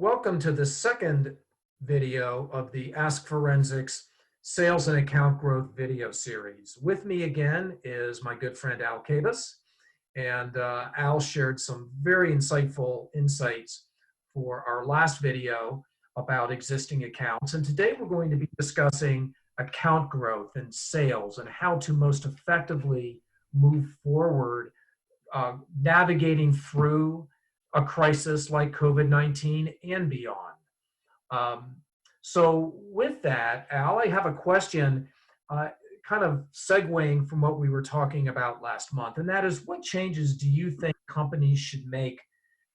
welcome to the second video of the AskForensics Sales and Account Growth video series. With me again is my good friend Al Kabus, and Al shared some very insightful insights for our last video about existing accounts. And today we're going to be discussing account growth and sales and how to most effectively move forward, navigating through a crisis like COVID-19 and beyond. So with that, Al, I have a question kind of segueing from what we were talking about last month, and that is, what changes do you think companies should make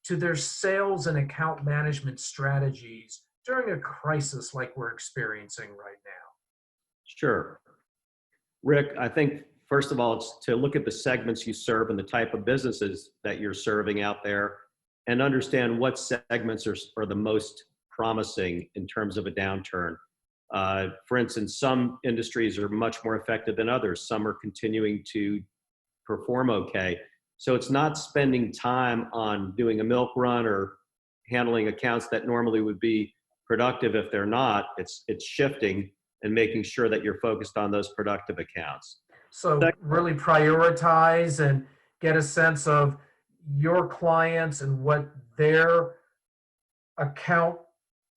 to their sales and account management strategies during a crisis like we're experiencing right now? Sure. Rick, I think, first of all, it's to look at the segments you serve and the type of businesses that you're serving out there and understand what segments are the most promising in terms of a downturn. For instance, some industries are much more effective than others. Some are continuing to perform okay. So it's not spending time on doing a milk run or handling accounts that normally would be productive if they're not. It's shifting and making sure that you're focused on those productive accounts. So really prioritize and get a sense of your clients and what their account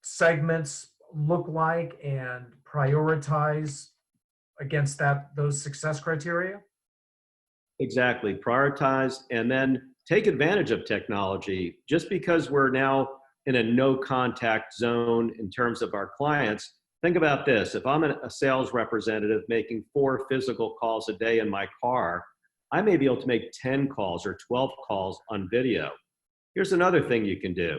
segments look like and prioritize against those success criteria? Exactly. Prioritize and then take advantage of technology. Just because we're now in a no contact zone in terms of our clients, think about this. If I'm a sales representative making 4 physical calls a day in my car, I may be able to make 10 calls or 12 calls on video. Here's another thing you can do.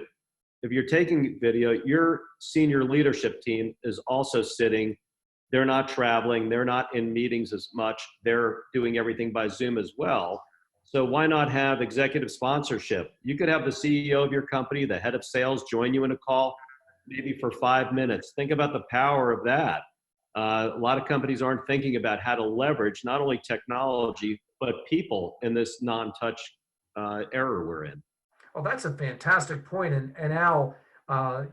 If you're taking video, your senior leadership team is also sitting. They're not traveling. They're not in meetings as much. They're doing everything by Zoom as well. So why not have executive sponsorship? You could have the CEO of your company, the head of sales, join you in a call, maybe for 5 minutes. Think about the power of that. A lot of companies aren't thinking about how to leverage not only technology, but people in this non-touch era we're in. Well, that's a fantastic point. And Al,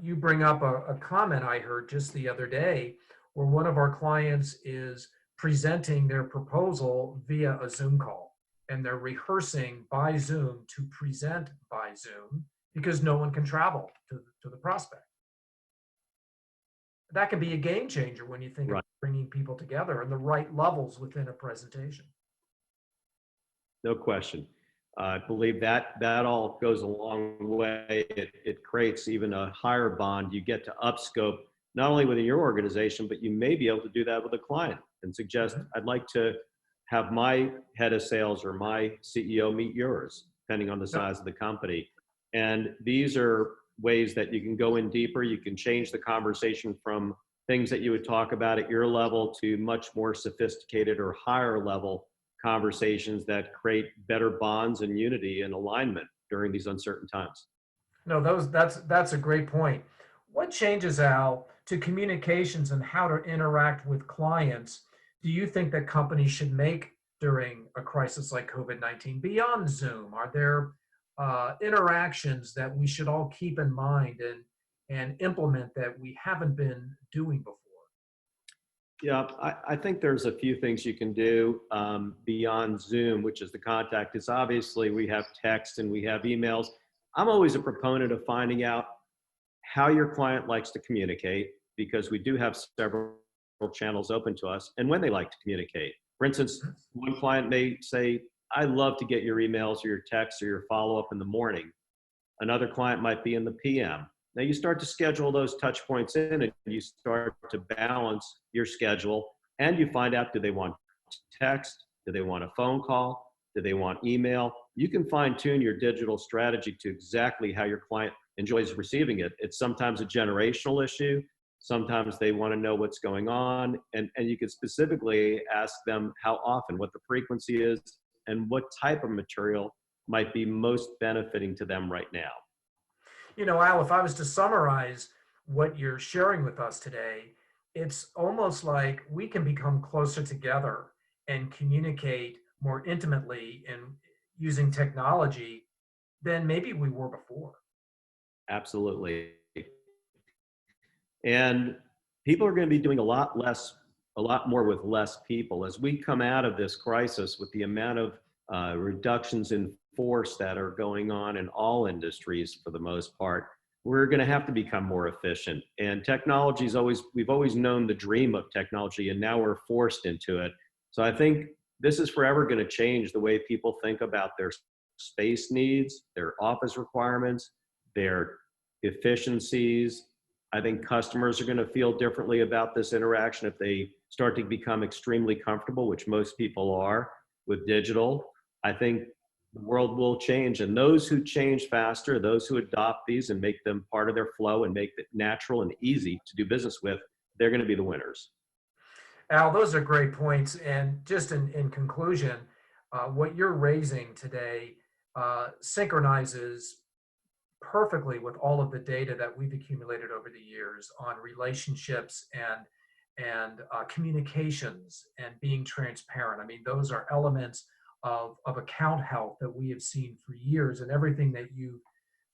you bring up a comment I heard just the other day where one of our clients is presenting their proposal via a Zoom call, and they're rehearsing by Zoom to present by Zoom because no one can travel to the prospect. That can be a game changer when you think of bringing people together and the right levels within a presentation. No question. I believe that all goes a long way. It creates even a higher bond. You get to upscope not only within your organization, but you may be able to do that with a client and suggest, I'd like to have my head of sales or my CEO meet yours, depending on the size of the company. And these are ways that you can go in deeper. You can change the conversation from things that you would talk about at your level to much more sophisticated or higher level conversations that create better bonds and unity and alignment during these uncertain times. No, that's a great point. What changes, Al, to communications and how to interact with clients do you think that companies should make during a crisis like COVID-19 beyond Zoom? Are there interactions that we should all keep in mind and implement that we haven't been doing before? Yeah, I think there's a few things you can do beyond Zoom, which is the contact. It's obviously we have text and we have emails. I'm always a proponent of finding out how your client likes to communicate, because we do have several channels open to us, and when they like to communicate. For instance, one client may say, I love to get your emails or your texts or your follow-up in the morning. Another client might be in the PM. Now you start to schedule those touch points in, and you start to balance your schedule, and you find out, do they want text? Do they want a phone call? Do they want email? You can fine tune your digital strategy to exactly how your client enjoys receiving it. It's sometimes a generational issue. Sometimes they want to know what's going on, and you can specifically ask them how often, what the frequency is, and what type of material might be most benefiting to them right now. You know, Al, if I was to summarize what you're sharing with us today, it's almost like we can become closer together and communicate more intimately in using technology than maybe we were before. Absolutely. And people are going to be doing a lot more with less people. As we come out of this crisis with the amount of reductions in force that are going on in all industries for the most part, we're going to have to become more efficient. And technology is we've always known the dream of technology, and now we're forced into it. So I think this is forever going to change the way people think about their space needs, their office requirements, their efficiencies. I think customers are going to feel differently about this interaction if they start to become extremely comfortable, which most people are, with digital. I think the world will change, and those who change faster, those who adopt these and make them part of their flow and make it natural and easy to do business with, they're going to be the winners. Al, those are great points. And just in conclusion, what you're raising today synchronizes perfectly with all of the data that we've accumulated over the years on relationships and communications and being transparent. I mean, those are elements of account health that we have seen for years, and everything that you've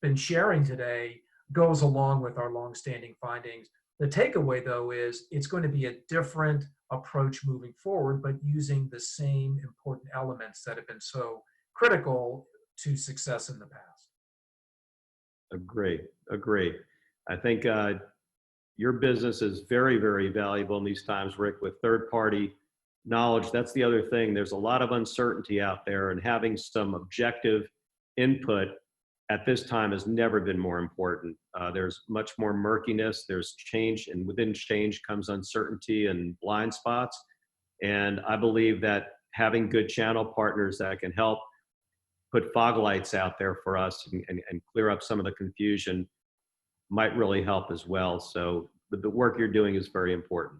been sharing today goes along with our longstanding findings. The takeaway, though, is it's going to be a different approach moving forward, but using the same important elements that have been so critical to success in the past. Agree. I think your business is very, very valuable in these times, Rick, with third-party knowledge. That's the other thing. There's a lot of uncertainty out there, and having some objective input at this time has never been more important. There's much more murkiness, there's change, and within change comes uncertainty and blind spots. And I believe that having good channel partners that can help put fog lights out there for us and clear up some of the confusion might really help as well. So the work you're doing is very important.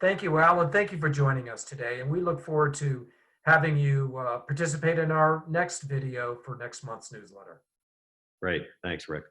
Thank you, Al, and thank you for joining us today. And we look forward to having you participate in our next video for next month's newsletter. Great. Thanks, Rick.